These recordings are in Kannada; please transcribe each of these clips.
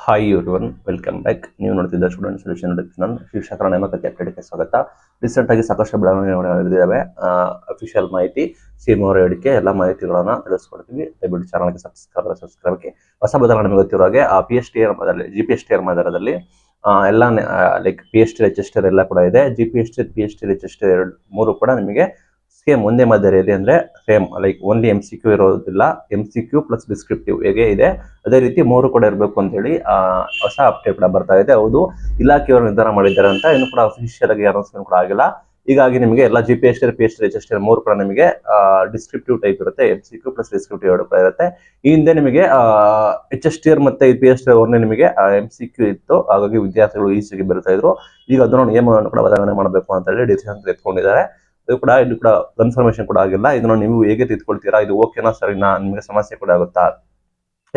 Hi everyone, welcome back. ನೀವು ನೋಡ್ತಿದ್ದ ಸ್ಟೂಡೆಂಟ್ ಸೊಲ್ಯೂಷನ್ ಡಿಸ್ಕಷನ್. ಶಿಕ್ಷಕರ ನೇಮಕಾತಿ ಅಪ್ಡೇಟ್ಗೆ ಸ್ವಾಗತ. ರೀಸೆಂಟ್ ಆಗಿ ಸಾಕಷ್ಟು ಬೆಳವಣಿಗೆಗಳು ನಡೆದಿದ್ದಾವೆ. ಅಫಿಷಿಯಲ್ ಮಾಹಿತಿ, ಸಿಎಂ ಅವರ ಹೇಳಿಕೆ, ಎಲ್ಲ ಮಾಹಿತಿಗಳನ್ನ ತಿಳಿಸ್ಕೊಡ್ತೀವಿ. ದಯವಿಟ್ಟು ಚಾನಲ್ಗೆ ಸಬ್ಸ್ಕ್ರೈಬ್ಗೆ ಹೊಸ ಬದಲಾವಣೆ ನಿಮಗೆ ಗೊತ್ತಿರೋ ಹಾಗೆ PSTR GPSTR ಆಧಾರದಲ್ಲಿ ಎಲ್ಲ ಲೈಕ್ PST ರಿಜಿಸ್ಟರ್ ಎಲ್ಲ ಕೂಡ ಇದೆ. GPST PST ರಿಜಿಸ್ಟರ್ ಮೂರು ಕೂಡ ನಿಮಗೆ ಸೇಮ್ ಒಂದೇ ಮಾದರಿಯಲ್ಲಿ, ಅಂದ್ರೆ ಸೇಮ್ ಲೈಕ್ ಓನ್ಲಿ MCQ ಇರೋದಿಲ್ಲ, MCQ ಪ್ಲಸ್ ಡಿಸ್ಕ್ರಿಪ್ಟಿವ್ ಹೇಗೆ ಇದೆ ಅದೇ ರೀತಿ ಮೂರು ಕೂಡ ಇರಬೇಕು ಅಂತ ಹೇಳಿ ಹೊಸ ಅಪ್ಡೇಟ್ ಕೂಡ ಬರ್ತಾ ಇದೆ. ಹೌದು, ಇಲಾಖೆಯವರು ನಿರ್ಧಾರ ಮಾಡಿದ್ದಾರೆ ಅಂತ ಇನ್ನು ಕೂಡ ಅಫಿಷಿಯಲ್ ಆಗಿ ಅನೌನ್ಸ್ಮೆಂಟ್ ಕೂಡ ಆಗಿಲ್ಲ. ಹೀಗಾಗಿ ನಿಮಗೆ ಎಲ್ಲ GPST PST ರಿಜಿಸ್ಟರ್ ಮೂರು ಕೂಡ ನಿಮಗೆ ಡಿಸ್ಕ್ರಿಪ್ಟಿವ್ ಟೈಪ್ ಇರುತ್ತೆ. MCQ ಪ್ಲಸ್ ಡಿಸ್ಕ್ರಿಪ್ಟಿವ್ ಎರಡು ಕೂಡ ಇರುತ್ತೆ. ಈ ಹಿಂದೆ ನಿಮಗೆ HSTR ಮತ್ತೆ PSTR ಓನ್ಲಿ ನಿಮಗೆ MCQ ಇತ್ತು, ಹಾಗಾಗಿ ವಿದ್ಯಾರ್ಥಿಗಳು ಈಸಿಯಾಗಿ ಬರ್ತಾ ಇದ್ರು. ಈಗ ಅದನ್ನು ನಿಯಮವನ್ನು ಕೂಡ ಬದಲಾವಣೆ ಮಾಡಬೇಕು ಅಂತ ಹೇಳಿ ಡಿಸಿಷನ್ ತೆಗೆದುಕೊಂಡಿದ್ದಾರೆ. ಇದು ಕೂಡ ಕನ್ಫರ್ಮೇಶನ್ ಕೂಡ ಆಗಿಲ್ಲ. ಇದನ್ನು ನೀವು ಹೇಗೆ ತಿಳ್ಕೊಳ್ತೀರಾ, ಇದು ಓಕೆನಾ ಸರಿನಾ, ನಿಮಗೆ ಸಮಸ್ಯೆ ಕೂಡ ಆಗುತ್ತಾ,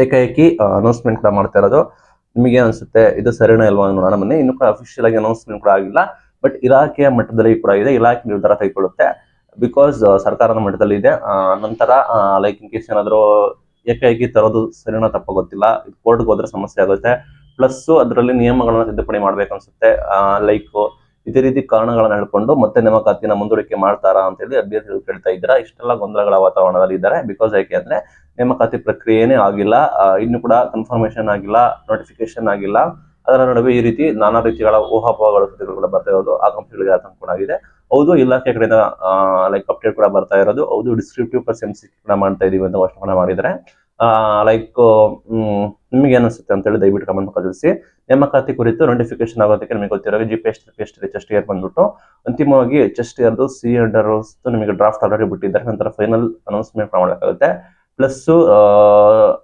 ಏಕಾಏಕಿ ಅನೌನ್ಸ್ಮೆಂಟ್ ಕೂಡ ಮಾಡ್ತಾ ಇರೋದು, ನಿಮಗೆ ಅನ್ಸುತ್ತೆ ಇದು ಸರಿನಾ ಇಲ್ವಾ ಅನ್ನೋಣ. ಮೊನ್ನೆ ಇನ್ನು ಕೂಡ ಅಫಿಷಿಯಲ್ ಆಗಿ ಅನೌನ್ಸ್ಮೆಂಟ್ ಕೂಡ ಆಗಿಲ್ಲ, ಬಟ್ ಇಲಾಖೆಯ ಮಟ್ಟದಲ್ಲಿ ಕೂಡ ಇದೆ. ಇಲಾಖೆ ನಿರ್ಧಾರ ತೆಗೆದುಕೊಳ್ಳುತ್ತೆ, ಬಿಕಾಸ್ ಸರ್ಕಾರದ ಮಟ್ಟದಲ್ಲಿ ಇದೆ. ನಂತರ ಲೈಕ್ ಇನ್ ಕೇಸ್ ಏನಾದರೂ ಏಕಾಏಕಿ ತರೋದು ಸರಿನಾ ತಪ್ಪ ಗೊತ್ತಿಲ್ಲ, ಕೋರ್ಟ್ಗೆ ಹೋದ್ರೆ ಸಮಸ್ಯೆ ಆಗುತ್ತೆ. ಪ್ಲಸ್ ಅದರಲ್ಲಿ ನಿಯಮಗಳನ್ನ ತಿದ್ದುಪಡಿ ಮಾಡ್ಬೇಕು ಅನ್ಸುತ್ತೆ. ಲೈಕ್ ಇದೇ ರೀತಿ ಕಾರಣಗಳನ್ನ ಹೇಳ್ಕೊಂಡು ಮತ್ತೆ ನೇಮಕಾತಿನ ಮುಂದೂಡಿಕೆ ಮಾಡ್ತಾರಾ ಅಂತ ಹೇಳಿ ಅಭ್ಯರ್ಥಿಗಳು ಕೇಳ್ತಾ ಇದ್ದಾರೆ. ಇಷ್ಟೆಲ್ಲ ಗೊಂದಲಗಳ ವಾತಾವರಣದಲ್ಲಿ ಇದ್ದಾರೆ. ಬಿಕಾಸ್ ಯಾಕೆ ಅಂದ್ರೆ ನೇಮಕಾತಿ ಪ್ರಕ್ರಿಯೆನೇ ಆಗಿಲ್ಲ, ಇನ್ನು ಕೂಡ ಕನ್ಫರ್ಮೇಶನ್ ಆಗಿಲ್ಲ, ನೋಟಿಫಿಕೇಶನ್ ಆಗಿಲ್ಲ. ಅದರ ನಡುವೆ ಈ ರೀತಿ ನಾನಾ ರೀತಿಗಳ ಊಹಾಪೋಹಗಳ ಸುದ್ದಿಗಳು ಕೂಡ ಬರ್ತಾ ಇರೋದು ಆ ಕಂಪನಿಗಳಿಗೆ ಆತಂಕ ಕೂಡ ಆಗಿದೆ. ಹೌದು, ಇಲಾಖೆ ಕಡೆಯಿಂದ ಲೈಕ್ ಅಪ್ಡೇಟ್ ಕೂಡ ಬರ್ತಾ ಇರೋದು. ಹೌದು, ಡಿಸ್ಕ್ರಿಪ್ಟಿವ್ ಪ್ಲಸ್ MCQ ಕೂಡ ಮಾಡ್ತಾ ಇದೀವಿ ಅಂತ ಘೋಷಣೆ ಮಾಡಿದ್ದಾರೆ. ಲೈಕ್ ನಿಮಗೆ ಏನಿಸುತ್ತೆ ಅಂತ ಹೇಳಿ ದಯವಿಟ್ಟು ಕಮೆಂಟ್ ತಿಳಿಸಿ. ನೇಮಕಾತಿ ಕುರಿತು ನೋಟಿಫಿಕೇಶನ್ ಆಗೋದಕ್ಕೆ ನಿಮಗೆ ಗೊತ್ತಿರೋ GPST HSTR ಬಂದ್ಬಿಟ್ಟು ಅಂತಿಮವಾಗಿ HSTR ನಿಮಗೆ ಡ್ರಾಫ್ಟ್ ಆಲ್ರೆಡಿ ಬಿಟ್ಟಿದ್ದಾರೆ. ನಂತರ ಫೈನಲ್ ಅನೌನ್ಸ್ಮೆಂಟ್ ಮಾಡಬೇಕಾಗುತ್ತೆ. ಪ್ಲಸ್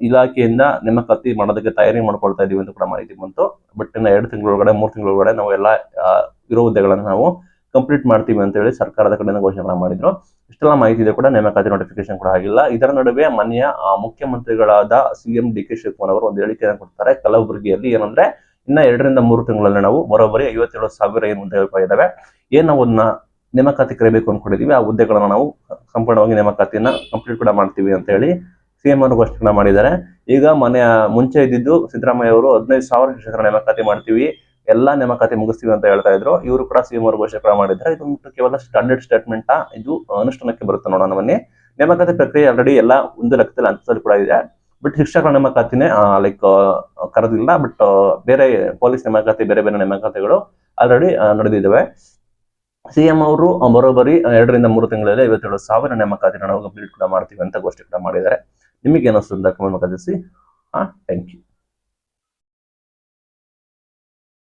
ಇಲಾಖೆಯಿಂದ ನೇಮಕಾತಿ ಮಾಡೋದಕ್ಕೆ ತಯಾರಿ ಮಾಡ್ಕೊಳ್ತಾ ಇದೀವಿ ಅಂತ ಕೂಡ ಮಾಹಿತಿ ಬಂತು. ಬಟ್ ಇನ್ನು 2 ತಿಂಗಳೊಳಗಡೆ 3 ತಿಂಗಳೊಳಗಡೆ ನಾವು ಎಲ್ಲ ಇರೋ ಹುದ್ದೆಗಳನ್ನು ನಾವು ಕಂಪ್ಲೀಟ್ ಮಾಡ್ತೀವಿ ಅಂತ ಹೇಳಿ ಸರ್ಕಾರದ ಕಡೆಯಿಂದ ಘೋಷಣೆ ಮಾಡಿದ್ರು. ಇಷ್ಟೆಲ್ಲ ಮಾಹಿತಿ ಇದೆ ಕೂಡ, ನೇಮಕಾತಿ ನೋಟಿಫಿಕೇಶನ್ ಕೂಡ ಆಗಿಲ್ಲ. ಇದರ ನಡುವೆ ಮಾನ್ಯ ಮುಖ್ಯಮಂತ್ರಿಗಳಾದ CM DK ಶಿವಕುಮಾರ್ ಅವರು ಒಂದು ಹೇಳಿಕೆಯನ್ನು ಕೊಡ್ತಾರೆ ಕಲಬುರಗಿಯಲ್ಲಿ. ಏನಂದ್ರೆ ಇನ್ನ 2 ರಿಂದ 3 ತಿಂಗಳಲ್ಲಿ ನಾವು ಬರೋಬ್ಬರಿ 57,000 ಏನು ಹುದ್ದೆಗಳು ಇದಾವೆ, ಏನ್ ನಾವು ನೇಮಕಾತಿ ಕರಿಬೇಕು ಅನ್ಕೊಂಡಿದೀವಿ, ಆ ಹುದ್ದೆಗಳನ್ನ ನಾವು ಸಂಪೂರ್ಣವಾಗಿ ನೇಮಕಾತಿಯನ್ನ ಕಂಪ್ಲೀಟ್ ಕೂಡ ಮಾಡ್ತೀವಿ ಅಂತ ಹೇಳಿ CM ಅವರು ಘೋಷಣೆ ಮಾಡಿದ್ದಾರೆ. ಈಗ ಮುಂಚೆ ಇದ್ದಿದ್ದು ಸಿದ್ದರಾಮಯ್ಯ ಅವರು 15,000 ಶಿಕ್ಷಕರ ನೇಮಕಾತಿ ಮಾಡ್ತೀವಿ, ಎಲ್ಲಾ ನೇಮಕಾತಿ ಮುಗಿಸ್ತೀವಿ ಅಂತ ಹೇಳ್ತಾ ಇದ್ರು. ಇವರು ಕೂಡ CM ಅವರು ಘೋಷಣೆ ಮಾಡಿದ್ದಾರೆ. ಇದು ಕೇವಲ ಸ್ಟ್ಯಾಂಡರ್ಡ್ ಸ್ಟೇಟ್ಮೆಂಟ್, ಇದು ಅನುಷ್ಠಾನಕ್ಕೆ ಬರುತ್ತೆ ನೋಡೋಣ ಬನ್ನಿ. ನೇಮಕಾತಿ ಪ್ರಕ್ರಿಯೆ ಆಲ್ರೆಡಿ ಎಲ್ಲ ಒಂದು ಲೆಕ್ಕದಲ್ಲಿ ಹಂತದಲ್ಲಿ ಕೂಡ ಇದೆ. ಬಟ್ ಶಿಕ್ಷಕರ ನೇಮಕಾತಿನೇ ಲೈಕ್ ಕರೆದಿಲ್ಲ. ಬಟ್ ಬೇರೆ ಪೊಲೀಸ್ ನೇಮಕಾತಿ, ಬೇರೆ ಬೇರೆ ನೇಮಕಾತಿಗಳು ಆಲ್ರೆಡಿ ನಡೆದಿದ್ದಾವೆ. CM ಅವರು ಬರೋಬ್ಬರಿ 2 ರಿಂದ 3 ತಿಂಗಳಲ್ಲಿ 57,000 ನೇಮಕಾತಿನ ನಾವು ಕಂಪ್ಲೀಟ್ ಕೂಡ ಮಾಡ್ತೀವಿ ಅಂತ ಘೋಷಣೆ ಕೂಡ ಮಾಡಿದ್ದಾರೆ. ನಿಮಗೆ ಏನಿಸ್ತದೆ ಕಮೆಂಟ್ ತಿಳಿಸಿ. Thank you.